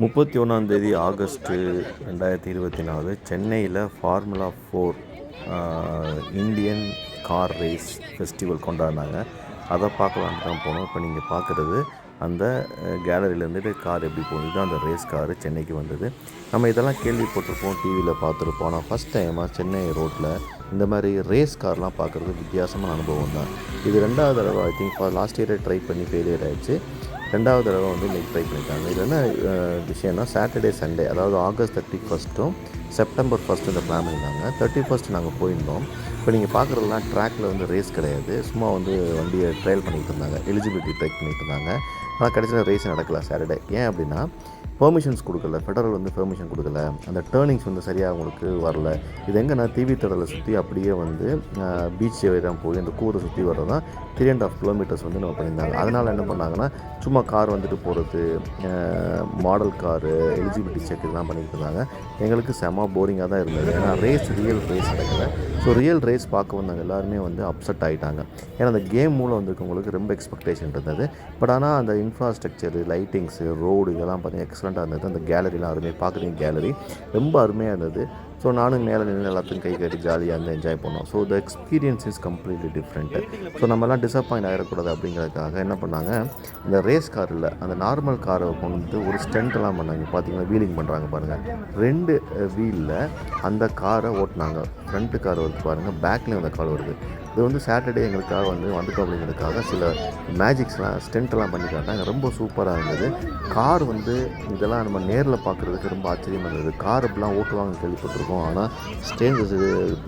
31 August 2024 சென்னையில் formula 4 Indian car race festival கொண்டாடினாங்க. அதை பார்க்கலான்னு தான் போனோம். இப்போ நீங்கள் பார்க்குறது அந்த கேலரியிலேருந்துட்டு கார் எப்படி போகுது, இதுதான் அந்த ரேஸ் காரு சென்னைக்கு வந்தது. நம்ம இதெல்லாம் கேள்விப்பட்டிருப்போம், டிவியில் பார்த்துருப்போம். ஆனால் ஃபஸ்ட் டைமாக சென்னை ரோட்டில் இந்த மாதிரி ரேஸ் கார்லாம் பார்க்குறது வித்தியாசமான அனுபவம் தான். இது 2வது தடவை. ஐ திங்க் லாஸ்ட் இயரே ட்ரை பண்ணி ஃபெயிலியர் ஆகிடுச்சு. 2வது தடவை வந்து இன்றைக்கி ட்ரை பண்ணியிருக்காங்க. இது என்ன விஷயம்னா, சாட்டர்டே சண்டே, அதாவது ஆகஸ்ட் 31 செப்டம்பர் 1 இந்த பிளான் பண்ணியிருந்தாங்க. 31 நாங்கள் போயிருந்தோம். இப்போ நீங்கள் பார்க்குறதுலாம் ட்ராக்கில் வந்து ரேஸ் கிடையாது, சும்மா வந்து வண்டியை ட்ரையல் பண்ணிகிட்டு இருந்தாங்க, எலிஜிபிலிட்டி ட்ரைக் பண்ணிகிட்டு இருந்தாங்க. ஆனால் கடைசியில் ரேஸ் நடக்கல சாட்டர்டே. ஏன் அப்படின்னா பெர்மிஷன்ஸ் கொடுக்கல, ஃபெடரல் வந்து பெர்மிஷன் கொடுக்கல, அந்த டேர்னிங்ஸ் வந்து சரியாக அவங்களுக்கு வரல. இது எங்கன்னா டிவி திடலை சுற்றி அப்படியே வந்து பீச் தான் போய் அந்த கூரை சுற்றி வர்றதான் 3.5 கிலோமீட்டர்ஸ் வந்து நம்ம பண்ணியிருந்தாங்க. அதனால் என்ன பண்ணாங்கன்னா, சும்மா கார் வந்துட்டு போகிறது, மாடல் காரு, எலிஜிபிலிட்டி செக் இதெல்லாம் பண்ணிக்கிட்டு இருந்தாங்க. எங்களுக்கு செம போரிங்காக தான் இருந்தது. ஏன்னா ரியல் ரேஸ் நடக்கலை. ஸோ ரியல் ரேஸ் பார்க்க வந்தாங்க எல்லாருமே வந்து அப்செட் ஆகிட்டாங்க. ஏன்னா அந்த கேம் மூலம் வந்திருக்கவங்களுக்கு ரொம்ப எக்ஸ்பெக்டேஷன் இருந்தது. பட் ஆனால் அந்த இன்ஃப்ராஸ்ட்ரக்சரு, லைட்டிங்ஸு, ரோடு இதெல்லாம் பார்த்தீங்கன்னா எக்ஸலண்ட்டாக இருந்தது. அந்த கேலரிலாம் அருமையாக பார்க்குறீங்க, கேலரி ரொம்ப அருமையாக இருந்தது. ஸோ நானும் மேலே நின்று எல்லாத்தையும் கை கட்டி ஜாலியாக வந்து என்ஜாய் பண்ணோம். So the experience is completely different. So நம்மலாம் டிசப்பாயிண்ட் ஆகிடக்கூடாது அப்படிங்கிறதுக்காக என்ன பண்ணாங்க, இந்த ரேஸ் காரில் அந்த நார்மல் காரை கொண்டு வந்து ஒரு ஸ்டெண்ட்லாம் பண்ணாங்க. பார்த்தீங்கன்னா வீலிங் பண்ணுறாங்க பாருங்கள். 2 வீலில் அந்த காரை ஓட்டினாங்க. ஃப்ரண்ட்டு கார் வருது பாருங்கள், பேக்லேயும் அந்த கார் வருது. இது வந்து சாட்டர்டே எங்களுக்காக வந்துட்டோம் அப்படிங்கிறதுக்காக சில மேஜிக்ஸ்லாம் ஸ்டெண்ட்லாம் பண்ணி காட்டாங்க. ரொம்ப சூப்பராக இருந்தது. கார் வந்து இதெல்லாம் நம்ம நேரில் பார்க்குறதுக்கு ரொம்ப ஆச்சரியமாக இருந்தது. கார் அப்படிலாம் ஓட்டுவாங்கன்னு கேள்விப்பட்டிருக்கோம், ஆனால் ஸ்டேஞ்சஸ்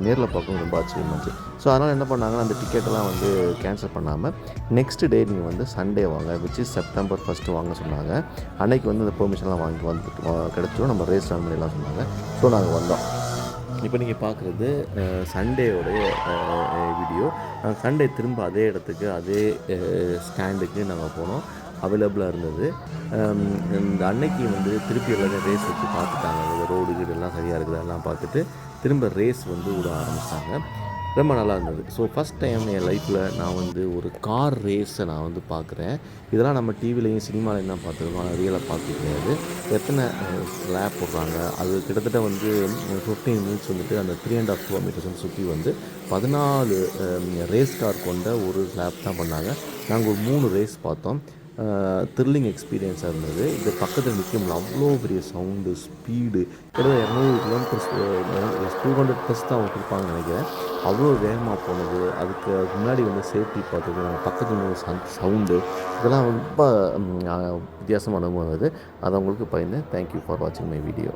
நேரில் பார்க்கவும் ரொம்ப ஆச்சரியமாக இருந்துச்சு. ஸோ அதனால் என்ன பண்ணாங்கன்னா, அந்த டிக்கெட்டெல்லாம் வந்து கேன்சல் பண்ணாமல் நெக்ஸ்ட் டே நீங்கள் வந்து சண்டே வாங்க, விச் இஸ் செப்டம்பர் 1 வாங்க சொன்னாங்க. அன்றைக்கி வந்து அந்த பெர்மிஷன்லாம் வந்துட்டு கிடச்சிடும், நம்ம ரேஸ் ரன் பண்ணிடலாம் சொன்னாங்க. ஸோ நாங்கள் வந்தோம். இப்போ நீங்கள் பார்க்குறது சண்டேயோடைய வீடியோ. சண்டே திரும்ப அதே இடத்துக்கு, அதே ஸ்டாண்டுக்கு நாங்கள் போனோம். அவைலபிளாக இருந்தது. இந்த அன்னைக்கு வந்து திருப்பி எல்லாமே ரேஸ் வச்சு பார்த்துட்டாங்க. இந்த ரோடு இதெல்லாம் சரியாக இருக்குது, அதெல்லாம் பார்த்துட்டு திரும்ப ரேஸ் வந்து விட ஆரம்பிச்சிட்டாங்க. ரொம்ப நல்லா இருந்தது. ஸோ ஃபஸ்ட் டைம் என் லைஃப்பில் நான் வந்து ஒரு கார் ரேஸை நான் வந்து பார்க்குறேன். இதெல்லாம் நம்ம டிவிலையும் சினிமாலையும் தான் பார்த்துருக்கோம், ஆனால் ரியலாக பார்க்க முடியாது. எத்தனை லேப் போடுறாங்க, அது கிட்டத்தட்ட வந்து 15 மினிட்ஸ் வந்துட்டு அந்த 3.5 கிலோமீட்டர்ஸ் வந்து சுற்றி வந்து 14 ரேஸ் கார் கொண்ட ஒரு லேப் தான் பண்ணாங்க. நாங்கள் ஒரு 3 ரேஸ் பார்த்தோம். த்ரில்லிங் எக்ஸ்பீரியன்ஸாக இருந்தது. இது பக்கத்தில் நிற்க முடியல, அவ்வளோ பெரிய சவுண்டு, ஸ்பீடு. கிட்டத்தட்ட 200 கிலோமீட்டர்ஸ் 200+ தான் அவங்க கொடுப்பாங்கன்னு நினைக்கிறேன். அவ்வளோ வேகமாக போனது. அதுக்கு முன்னாடி வந்து சேஃப்டி பார்த்தது, நாங்கள் பக்கத்தில் சவுண்டு, இதெல்லாம் ரொம்ப வித்தியாசமான அனுபவம் அது. அதை உங்களுக்கு பகிர்ந்தேன். தேங்க்யூ ஃபார் வாட்சிங் மை வீடியோ.